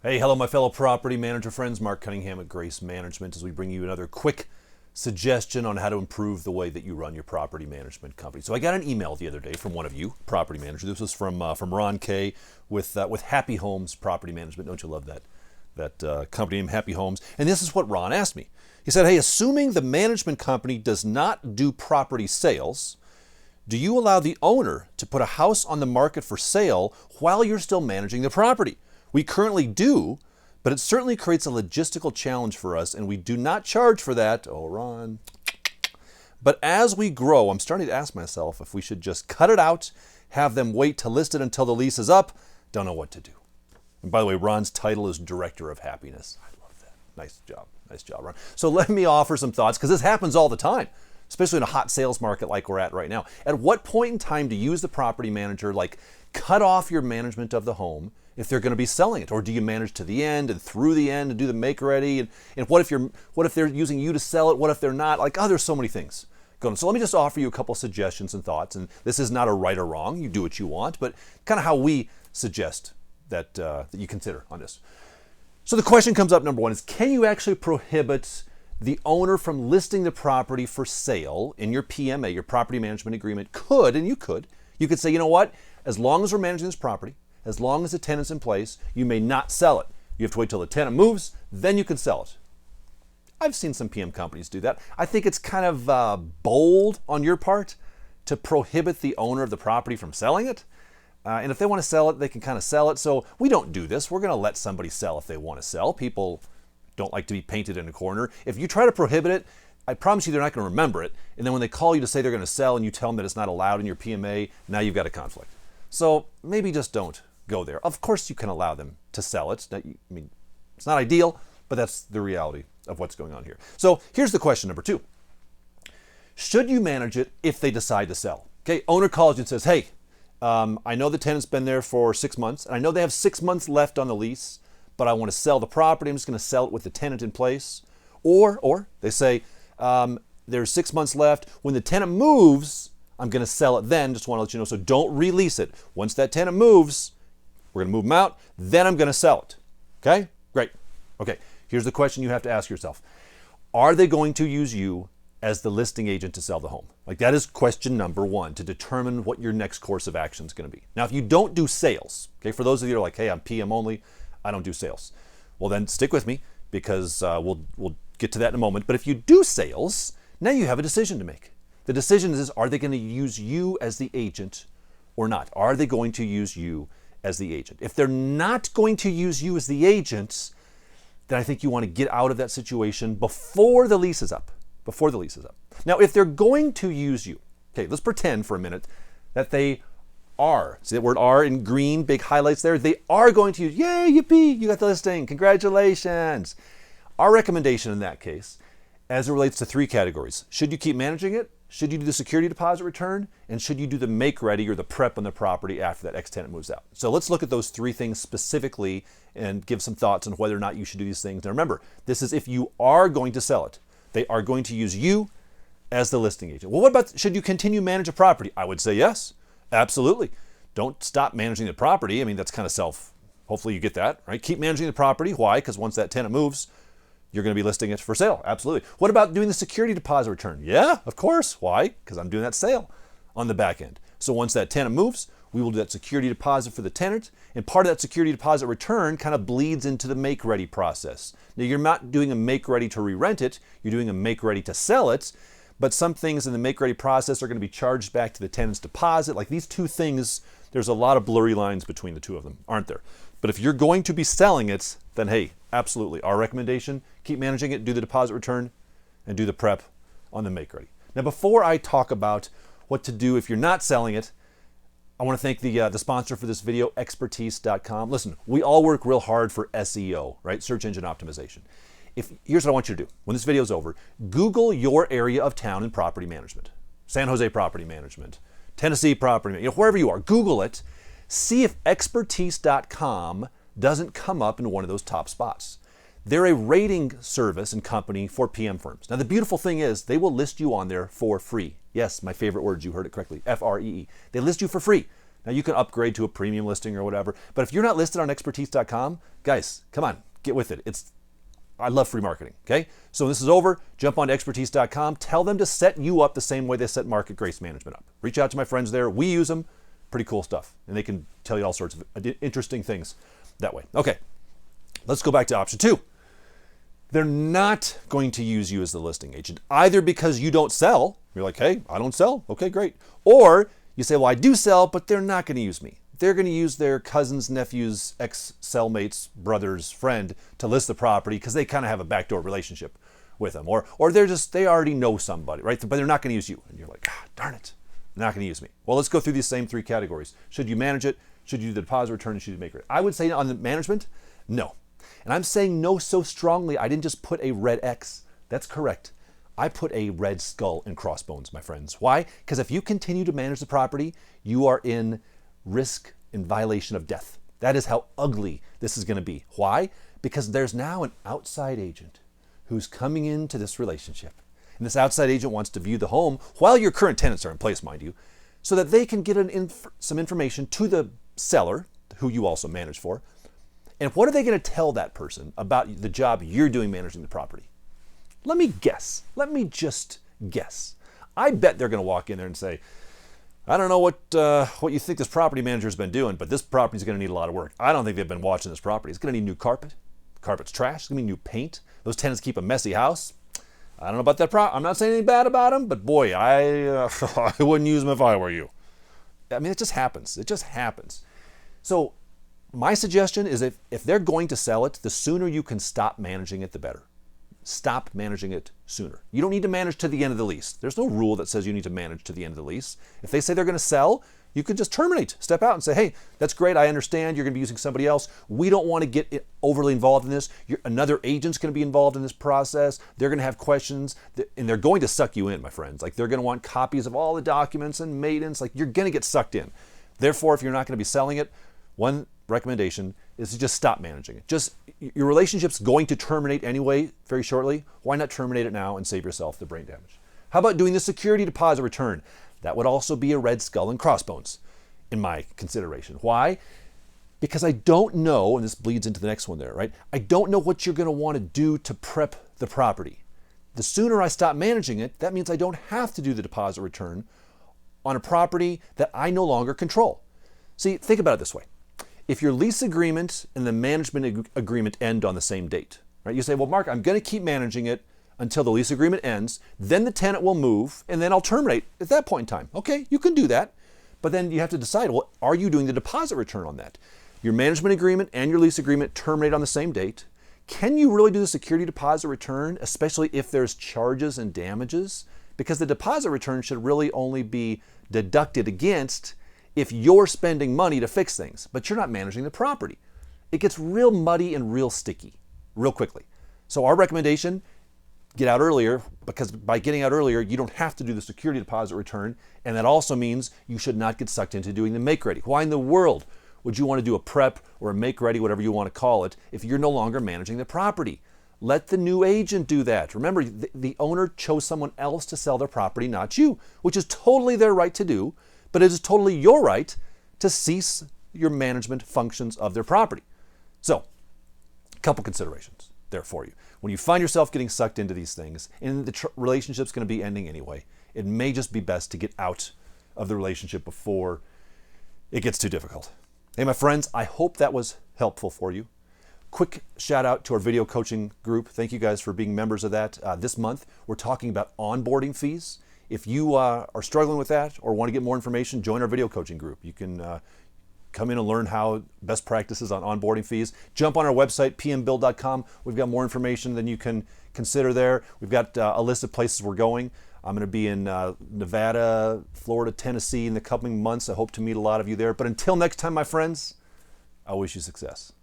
Hey, hello, my fellow property manager friends. Mark Cunningham at Grace Management as we bring you another quick suggestion on how to improve the way that you run your property management company. So I got an email the other day from one of you, property manager. This was from Ron K. with Happy Homes Property Management. Don't you love that company name, Happy Homes? And this is what Ron asked me. He said, hey, assuming the management company does not do property sales, do you allow the owner to put a house on the market for sale while you're still managing the property? We currently do, but it certainly creates a logistical challenge for us, and we do not charge for that. Oh, Ron. But as we grow, I'm starting to ask myself if we should just cut it out, have them wait to list it until the lease is up. Don't know what to do. And by the way, Ron's title is Director of Happiness. I love that. Nice job. Nice job, Ron. So let me offer some thoughts, because this happens all the time, especially in a hot sales market like we're at right now. At what point in time do you as the property manager cut off your management of the home if they're going to be selling it? Or do you manage to the end and through the end and do the make ready? And what if they're using you to sell it? What if they're not? There's so many things going on. So let me just offer you a couple suggestions and thoughts. And this is not a right or wrong. You do what you want, but kind of how we suggest that you consider on this. So the question comes up, number one, is can you actually prohibit the owner from listing the property for sale in your PMA, your property management agreement? You could say, you know what? As long as we're managing this property, as long as the tenant's in place, you may not sell it. You have to wait till the tenant moves, then you can sell it. I've seen some PM companies do that. I think it's kind of bold on your part to prohibit the owner of the property from selling it. And if they want to sell it, they can kind of sell it. So we don't do this. We're going to let somebody sell if they want to sell. People don't like to be painted in a corner. If you try to prohibit it, I promise you they're not going to remember it. And then when they call you to say they're going to sell and you tell them that it's not allowed in your PMA, now you've got a conflict. So maybe just don't go there. Of course you can allow them to sell it. It's not ideal, but that's the reality of what's going on here. So here's the question number two. Should you manage it if they decide to sell? Okay, owner calls you and says, hey, I know the tenant's been there for 6 months, and I know they have 6 months left on the lease, but I want to sell the property. I'm just going to sell it with the tenant in place. Or they say, there's 6 months left. When the tenant moves, I'm going to sell it then. Just want to let you know. So don't release it. Once that tenant moves, we're going to move them out. Then I'm going to sell it. Okay? Great. Okay. Here's the question you have to ask yourself. Are they going to use you as the listing agent to sell the home? That is question number one, to determine what your next course of action is going to be. Now, if you don't do sales, okay, for those of you who are like, hey, I'm PM only, I don't do sales. Well, then stick with me, because we'll get to that in a moment. But if you do sales, now you have a decision to make. The decision is, are they going to use you as the agent or not? Are they going to use you as the agent? If they're not going to use you as the agent, then I think you want to get out of that situation before the lease is up. Before the lease is up. Now, if they're going to use you, okay, let's pretend for a minute that they are. See that word "are" in green, big highlights there? They are going to use, yay, yippee, you got the listing, congratulations. Our recommendation in that case, as it relates to three categories: should you keep managing it? Should you do the security deposit return? And should you do the make ready or the prep on the property after that ex-tenant moves out? So let's look at those three things specifically and give some thoughts on whether or not you should do these things. Now remember, this is if you are going to sell it. They are going to use you as the listing agent. Well, what about, should you continue manage a property? I would say yes, absolutely. Don't stop managing the property. That's kind of hopefully you get that, right? Keep managing the property. Why? Because once that tenant moves, you're going to be listing it for sale. Absolutely. What about doing the security deposit return? Yeah, of course. Why? Because I'm doing that sale on the back end. So once that tenant moves, we will do that security deposit for the tenant. And part of that security deposit return kind of bleeds into the make ready process. Now, you're not doing a make ready to re-rent it. You're doing a make ready to sell it. But some things in the make ready process are going to be charged back to the tenant's deposit. These two things, there's a lot of blurry lines between the two of them, aren't there? But if you're going to be selling it, then hey, absolutely. Our recommendation, keep managing it, do the deposit return, and do the prep on the make ready. Now, before I talk about what to do if you're not selling it, I want to thank the sponsor for this video, expertise.com. Listen, we all work real hard for SEO, right? Search engine optimization. Here's what I want you to do. When this video is over, Google your area of town in property management. San Jose property management, Tennessee property management, wherever you are, Google it. See if expertise.com doesn't come up in one of those top spots. They're a rating service and company for PM firms. Now, the beautiful thing is they will list you on there for free. Yes, my favorite words, you heard it correctly, Free. They list you for free. Now you can upgrade to a premium listing or whatever, but if you're not listed on expertise.com, guys, come on, get with it. I love free marketing, okay? So when this is over, jump on to expertise.com, tell them to set you up the same way they set Marc at Grace Management up. Reach out to my friends there. We use them. Pretty cool stuff. And they can tell you all sorts of interesting things that way. Okay, let's go back to option 2. They're not going to use you as the listing agent, either because you don't sell. You're like, hey, I don't sell. Okay, great. Or you say, well, I do sell, but they're not going to use me. They're going to use their cousin's, nephew's, ex-cellmate's, brother's friend to list the property because they kind of have a backdoor relationship with them. Or they already know somebody, right? But they're not going to use you. And you're like, darn it, they're not going to use me. Well, let's go through these same 3 categories. Should you manage it? Should you do the deposit return? And should you make it? I would say on the management, no. And I'm saying no so strongly, I didn't just put a red X. That's correct. I put a red skull and crossbones, my friends. Why? Because if you continue to manage the property, you are in risk in violation of death. That is how ugly this is going to be. Why? Because there's now an outside agent who's coming into this relationship. And this outside agent wants to view the home while your current tenants are in place, mind you, so that they can get some information to the seller, who you also manage for. And what are they going to tell that person about the job you're doing managing the property? Let me guess. Let me just guess. I bet they're going to walk in there and say, I don't know what you think this property manager's been doing, but this property's going to need a lot of work. I don't think they've been watching this property. It's going to need new carpet. Carpet's trash. It's going to need new paint. Those tenants keep a messy house. I don't know about that I'm not saying anything bad about them, but boy, I wouldn't use them if I were you. I mean, it just happens. It just happens. So my suggestion is if they're going to sell it, the sooner you can stop managing it, the better. Stop managing it sooner. You don't need to manage to the end of the lease. There's no rule that says you need to manage to the end of the lease. If they say they're going to sell, you could just terminate, step out and say, hey, that's great. I understand you're going to be using somebody else. We don't want to get overly involved in this. Another agent's going to be involved in this process. They're going to have questions and they're going to suck you in, my friends. Like they're going to want copies of all the documents and maintenance. Like you're going to get sucked in. Therefore, if you're not going to be selling it, one recommendation is to just stop managing it. Your relationship's going to terminate anyway very shortly. Why not terminate it now and save yourself the brain damage? How about doing the security deposit return? That would also be a red skull and crossbones in my consideration. Why? Because I don't know, and this bleeds into the next one there, right? I don't know what you're going to want to do to prep the property. The sooner I stop managing it, that means I don't have to do the deposit return on a property that I no longer control. See, think about it this way. If your lease agreement and the management agreement end on the same date, right? You say, well, Marc, I'm going to keep managing it until the lease agreement ends, then the tenant will move, and then I'll terminate at that point in time. Okay, you can do that, but then you have to decide, well, are you doing the deposit return on that? Your management agreement and your lease agreement terminate on the same date. Can you really do the security deposit return, especially if there's charges and damages? Because the deposit return should really only be deducted against if you're spending money to fix things, but you're not managing the property. It gets real muddy and real sticky real quickly. So our recommendation, get out earlier, because by getting out earlier, you don't have to do the security deposit return, and that also means you should not get sucked into doing the make-ready. Why in the world would you want to do a prep or a make-ready, whatever you want to call it, if you're no longer managing the property? Let the new agent do that. Remember, the owner chose someone else to sell their property, not you, which is totally their right to do, but it is totally your right to cease your management functions of their property. So, a couple considerations there for you. When you find yourself getting sucked into these things, and the relationship's going to be ending anyway, it may just be best to get out of the relationship before it gets too difficult. Hey, my friends, I hope that was helpful for you. Quick shout out to our video coaching group. Thank you guys for being members of that. This month, we're talking about onboarding fees. If you are struggling with that or want to get more information, join our video coaching group. You can come in and learn how best practices on onboarding fees. Jump on our website, pmbuild.com. We've got more information than you can consider there. We've got a list of places we're going. I'm going to be in Nevada, Florida, Tennessee in the coming months. I hope to meet a lot of you there. But until next time, my friends, I wish you success.